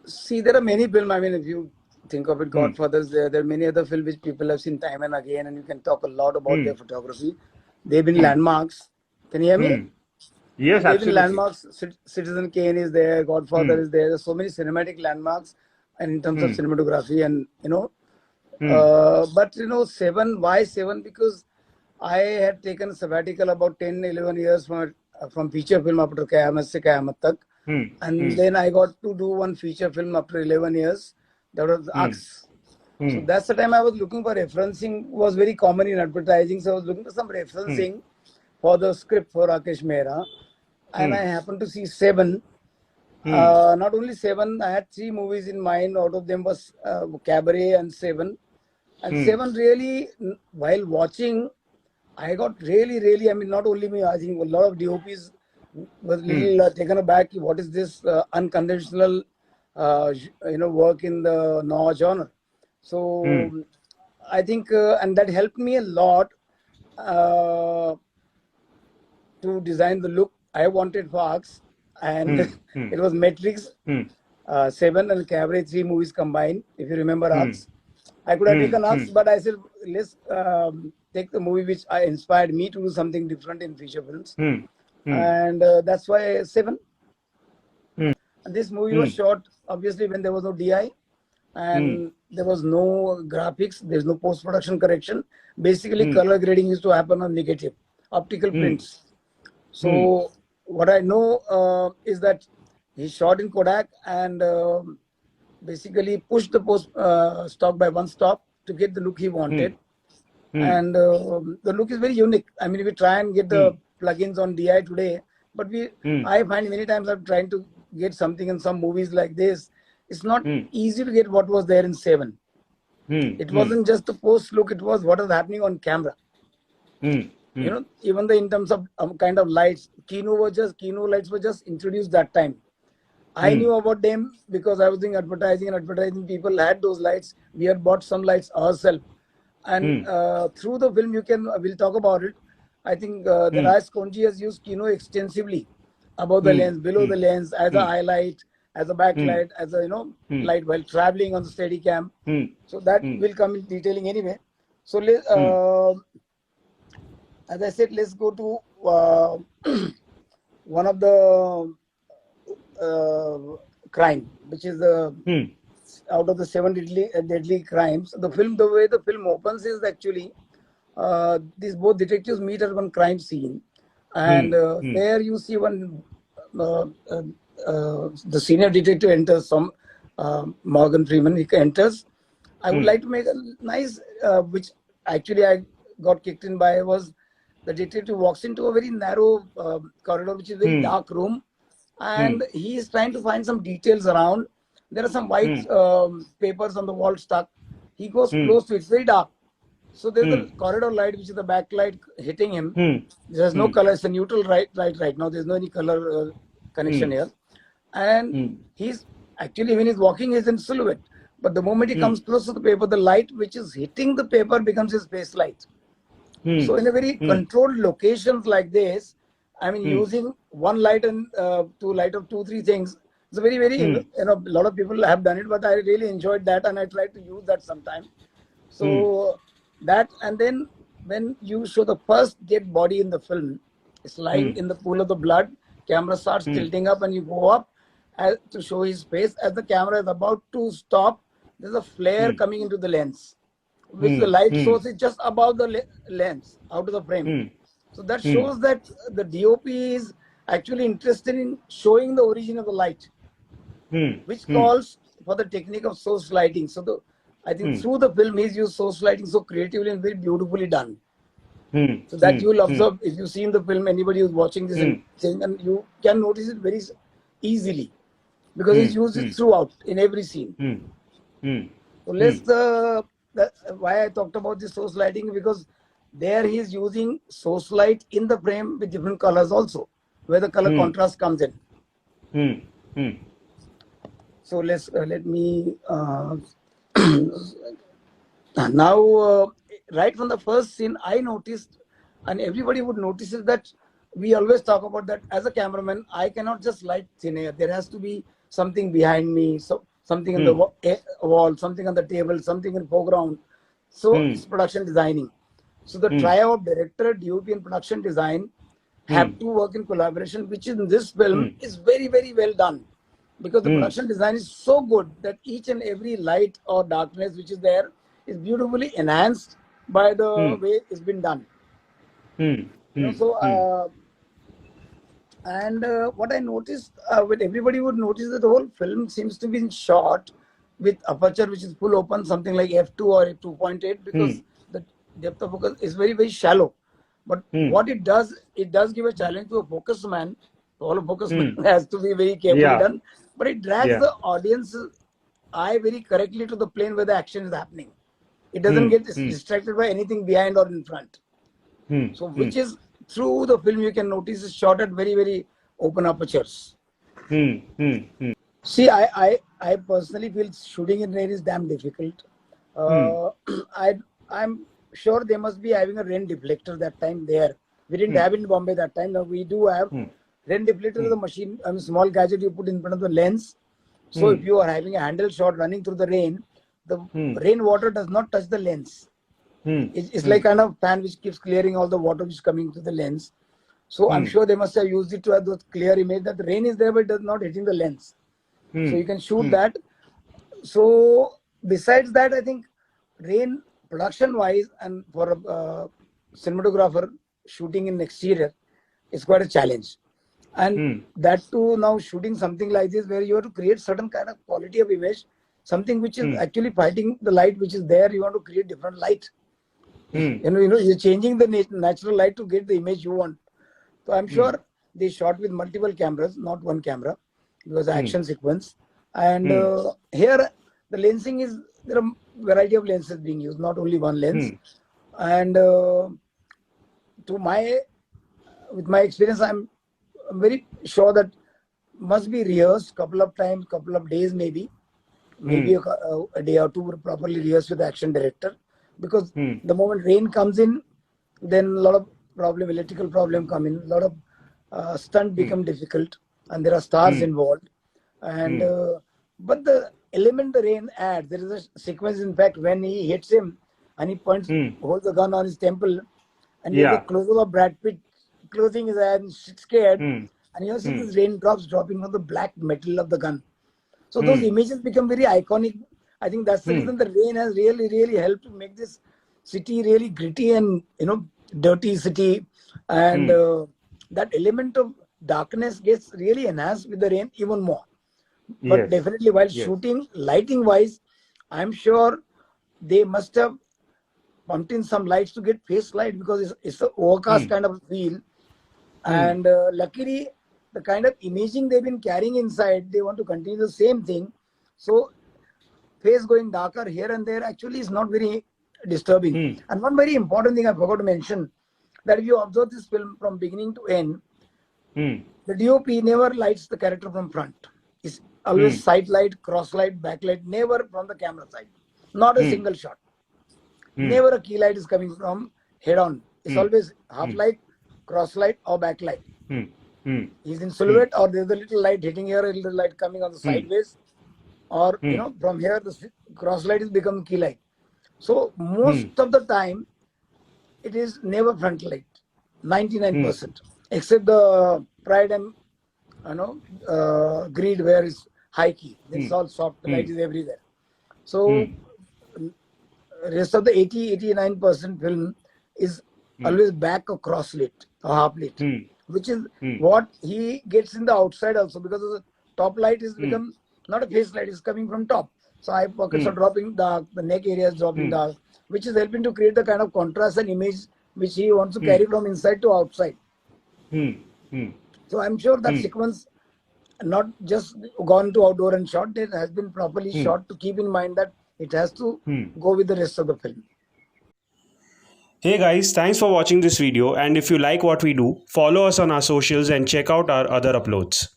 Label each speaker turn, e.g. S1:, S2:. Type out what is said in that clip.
S1: See, there are many films. I mean, if you think of it,
S2: Hmm.
S1: Godfathers, there are many other films which people have seen time and again, and you can talk a lot about
S2: Hmm.
S1: their photography. They've been
S2: Hmm.
S1: landmarks. Can you hear me?
S2: Hmm. Yes,
S1: They've been
S2: absolutely.
S1: landmarks. Citizen Kane is there. Godfather
S2: Hmm.
S1: is there. There's so many cinematic landmarks, and in terms of
S2: Hmm.
S1: cinematography, and
S2: Hmm.
S1: but Seven. Why Seven? Because I had taken a sabbatical about 10, 11 years from feature film after Kayamat se Kayamat Tak.
S2: Hmm.
S1: And
S2: Hmm.
S1: then I got to do one feature film after 11 years. That was
S2: Hmm.
S1: Aks. So
S2: Hmm.
S1: that's the time I was looking for referencing, was very common in advertising. So I was looking for some
S2: Hmm.
S1: referencing for the script for Rakesh Mehra. And
S2: Hmm.
S1: I happened to see Seven.
S2: Hmm.
S1: Not only Seven, I had three movies in mind. Out of them was Cabaret and Seven. And
S2: Hmm.
S1: Seven really, while watching, I got really, really, I mean, not only me, I think a lot of DOPs was
S2: Hmm.
S1: little taken aback. What is this unconventional, work in the noir genre?
S2: Hmm.
S1: So I think, and that helped me a lot uh, to design the look I wanted for Arcs. And
S2: Hmm. Hmm.
S1: it was Matrix,
S2: Hmm.
S1: Seven and Cabaret, three movies combined, if you remember
S2: Hmm.
S1: Arcs. I could have
S2: Hmm.
S1: taken
S2: Hmm.
S1: Arcs, but I said, let's take the movie which inspired me to do something different in feature films.
S2: Hmm. Hmm.
S1: And that's why Seven.
S2: Hmm.
S1: And this movie was
S2: Hmm.
S1: shot, obviously, when there was no DI
S2: Hmm.
S1: and there was no graphics, there's no post production correction. Basically,
S2: Hmm.
S1: color grading used to happen on negative, optical
S2: Hmm.
S1: prints.
S2: Hmm.
S1: So what I know is that he shot in Kodak and basically pushed the post stock by one stop to get the look he
S2: Hmm.
S1: wanted.
S2: Hmm.
S1: And the look is very unique. I mean, we try and get
S2: Hmm.
S1: the plugins on DI today, but
S2: Hmm.
S1: I find many times I'm trying to get something in some movies like this. It's not
S2: Hmm.
S1: easy to get what was there in Seven.
S2: Hmm.
S1: It
S2: Hmm.
S1: wasn't just the post look; it was what was happening on camera.
S2: Hmm. Hmm.
S1: Even in terms of kind of lights, Kino lights were just introduced that time. I
S2: Hmm.
S1: knew about them because I was doing advertising, and advertising people had those lights. We had bought some lights ourselves, and
S2: Hmm.
S1: through the film, we'll talk about it. I think the
S2: Hmm.
S1: Raj Konji has used Kino extensively above the
S2: Hmm.
S1: lens, below
S2: Hmm.
S1: the lens, as a
S2: Hmm.
S1: highlight, as a
S2: Hmm.
S1: backlight, as a
S2: Hmm.
S1: light while traveling on the Steadicam.
S2: Hmm.
S1: So that
S2: Hmm.
S1: will come in detailing anyway. So
S2: Hmm.
S1: as I said, let's go to one of the uh, crime, which is
S2: Hmm.
S1: out of the seven deadly crimes. The way the film opens is actually these both detectives meet at one crime scene,
S2: Hmm.
S1: and
S2: Hmm.
S1: there you see uh, uh, the senior detective enters. Morgan Freeman, he enters. I would
S2: Hmm.
S1: like to make a nice, which actually I got kicked in by, was the detective walks into a very narrow corridor, which is a very
S2: Hmm.
S1: dark room,
S2: Hmm.
S1: and he is trying to find some details around. There are some white
S2: Hmm.
S1: papers on the wall stuck. He goes
S2: Hmm.
S1: close to it. It's very dark. So there's
S2: Hmm.
S1: a corridor light, which is the backlight hitting him.
S2: Hmm.
S1: There's no
S2: Hmm.
S1: color. It's a neutral right now. There's no any color connection
S2: Hmm.
S1: here. And
S2: Hmm.
S1: he's actually, when he's walking, he's in silhouette. But the moment he
S2: Hmm.
S1: comes close to the paper, the light which is hitting the paper becomes his face light.
S2: Hmm.
S1: So in a very
S2: Hmm.
S1: controlled locations like this, I mean,
S2: Hmm.
S1: using one light and to light up two, three things, it's a very,
S2: Hmm.
S1: a lot of people have done it, but I really enjoyed that and I try to use that sometime.
S2: Hmm.
S1: So that, and then when you show the first dead body in the film, it's lying
S2: Hmm.
S1: in the pool of the blood, camera starts
S2: Hmm.
S1: tilting up and you go up to show his face. As the camera is about to stop, there's a flare
S2: Hmm.
S1: coming into the lens, which the
S2: Hmm.
S1: light
S2: Hmm.
S1: source is just above the lens, out of the frame.
S2: Hmm.
S1: So that
S2: Hmm.
S1: shows that the DOP is actually interested in showing the origin of the light,
S2: Hmm.
S1: which
S2: Hmm.
S1: calls for the technique of source lighting. So I think
S2: Hmm.
S1: through the film, he's used source lighting so creatively and very beautifully done.
S2: Hmm.
S1: So that
S2: Hmm.
S1: you will
S2: Hmm.
S1: observe if you see in the film, anybody who's watching this
S2: Hmm.
S1: thing, and you can notice it very easily because
S2: Hmm.
S1: he's used it
S2: Hmm.
S1: throughout in every scene.
S2: Hmm. Hmm.
S1: So
S2: Hmm.
S1: why I talked about the source lighting, because there he's using source light in the frame with different colors also, where the color
S2: Hmm.
S1: contrast comes in.
S2: Hmm. Hmm.
S1: So let me now right from the first scene I noticed, and everybody would notice, is that we always talk about that as a cameraman I cannot just light thin air. There has to be something behind me. So something in the wall, something on the table, something in foreground. So it's production designing. So the trio of director, DOP, and production design have to work in collaboration, which in this film is very, very well done, because the production design is so good that each and every light or darkness which is there is beautifully enhanced by the way it's been done. What I noticed, what everybody would notice, that the whole film seems to be shot with aperture which is full open, something like f2 or 2.8, because the depth of focus is very, very shallow. But what it does give a challenge to a focus man. All a focus man has to be very carefully done, but it drags the audience eye very correctly to the plane where the action is happening. It doesn't get distracted by anything behind or in front. So which is, through the film you can notice, is shot at very, very open apertures. See, I personally feel shooting in rain is damn difficult. I'm sure they must be having a rain deflector that time there. We didn't have it in Bombay that time. Now we do have. Rain deflector is a machine, a small gadget you put in front of the lens. So if you are having a handle shot running through the rain, the rainwater does not touch the lens. It's like kind of fan which keeps clearing all the water which is coming to the lens. So I'm sure they must have used it to have the clear image that the rain is there but it does not hitting the lens. So you can shoot that. So besides that, I think rain production wise and for a cinematographer shooting in exterior is quite a challenge. And that too, now shooting something like this where you have to create certain kind of quality of image, something which is actually fighting the light which is there. You want to create different light. You know, you're changing the natural light to get the image you want. So I'm sure they shot with multiple cameras, not one camera. It was an action sequence. And here the lensing is, there are variety of lenses being used, not only one lens. And with my experience, I'm very sure that must be rehearsed couple of times, couple of days maybe a day or two properly rehearsed with the action director, because the moment rain comes in, then a lot of electrical problem come in, a lot of stunt become difficult, and there are stars involved. And but the element the rain adds, there is a sequence in fact when he hits him and he points, holds the gun on his temple, and you have the close-up of Brad Pitt closing his eyes and scared, and you see these raindrops dropping on the black metal of the gun. So those images become very iconic. I think that's the reason the rain has really, really helped to make this city really gritty and, you know, dirty city. And that element of darkness gets really enhanced with the rain even more. But definitely while shooting, lighting wise, I'm sure they must have pumped in some lights to get face light, because it's an overcast kind of feel. And luckily, the kind of imaging they've been carrying inside, they want to continue the same thing. So face going darker here and there actually is not very disturbing. And one very important thing I forgot to mention, that if you observe this film from beginning to end, the DOP never lights the character from front. It's always side light, cross light, back light, never from the camera side. Not a single shot. Never a key light is coming from head on. It's always half light, cross light, or back light. He's in silhouette, or there's a little light hitting here, a little light coming on the sideways, or you know, from here the cross light is becoming key light. So most of the time, it is never front light, 99%, except the Pride and Greed, where it's high key. It's all soft. The light is everywhere. So rest of the 80-89% film is always back or cross lit or half lit, which is what he gets in the outside also, because the top light is become not a face light, it's coming from top. So eye pockets are dropping dark, the neck area is dropping dark, which is helping to create the kind of contrast and image which he wants to carry from inside to outside. So I'm sure that sequence not just gone to outdoor and shot, it has been properly shot to keep in mind that it has to go with the rest of the film.
S3: Hey guys, thanks for watching this video, and if you like what we do, follow us on our socials and check out our other uploads.